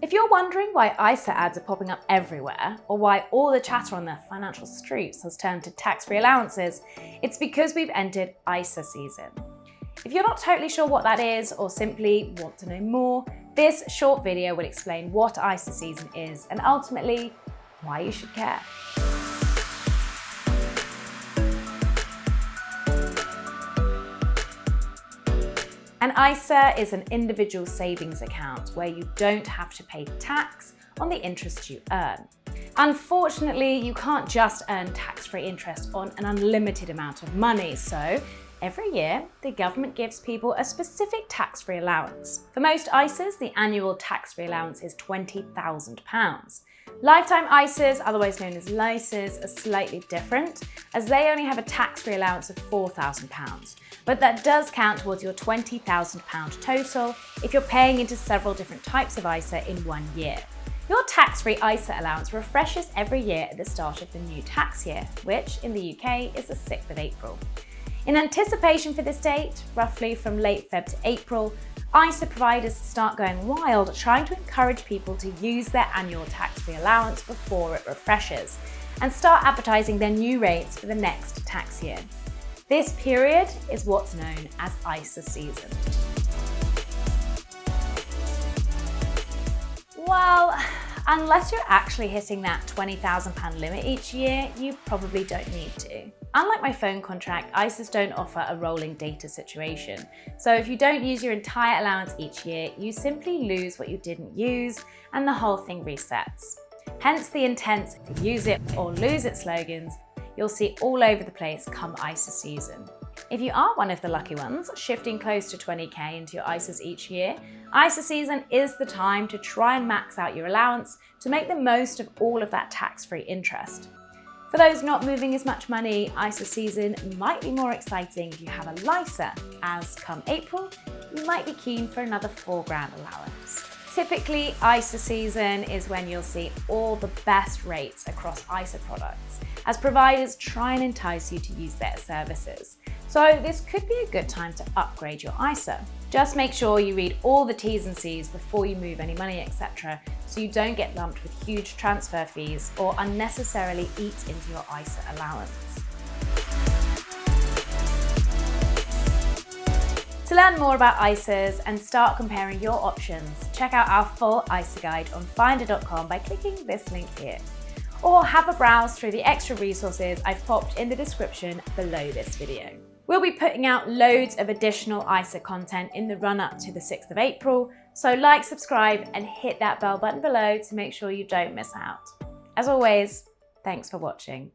If you're wondering why ISA ads are popping up everywhere, or why all the chatter on the financial streets has turned to tax-free allowances, it's because we've entered ISA season. If you're not totally sure what that is, or simply want to know more, this short video will explain what ISA season is and ultimately why you should care. An ISA is an individual savings account where you don't have to pay tax on the interest you earn. Unfortunately, you can't just earn tax-free interest on an unlimited amount of money, so every year, the government gives people a specific tax-free allowance. For most ISAs, the annual tax-free allowance is £20,000. Lifetime ISAs, otherwise known as LISAs, are slightly different, as they only have a tax-free allowance of £4,000. But that does count towards your £20,000 total if you're paying into several different types of ISA in 1 year. Your tax-free ISA allowance refreshes every year at the start of the new tax year, which in the UK is the 6th of April. In anticipation for this date, roughly from late Feb to April, ISA providers start going wild trying to encourage people to use their annual tax-free allowance before it refreshes and start advertising their new rates for the next tax year. This period is what's known as ISA season. Well, unless you're actually hitting that £20,000 limit each year, you probably don't need to. Unlike my phone contract, ISAs don't offer a rolling data situation. So if you don't use your entire allowance each year, you simply lose what you didn't use and the whole thing resets. Hence the intense use it or lose it slogans you'll see all over the place come ISA season. If you are one of the lucky ones, shifting close to 20k into your ISAs each year, ISA season is the time to try and max out your allowance to make the most of all of that tax-free interest. For those not moving as much money, ISA season might be more exciting if you have a LISA, as come April, you might be keen for another £4,000 allowance. Typically, ISA season is when you'll see all the best rates across ISA products, as providers try and entice you to use their services. So this could be a good time to upgrade your ISA. Just make sure you read all the T's and C's before you move any money, etc., so you don't get lumped with huge transfer fees or unnecessarily eat into your ISA allowance. To learn more about ISAs and start comparing your options, check out our full ISA guide on finder.com by clicking this link here. Or have a browse through the extra resources I've popped in the description below this video. We'll be putting out loads of additional ISA content in the run-up to the 6th of April, so like, subscribe and hit that bell button below to make sure you don't miss out. As always, thanks for watching.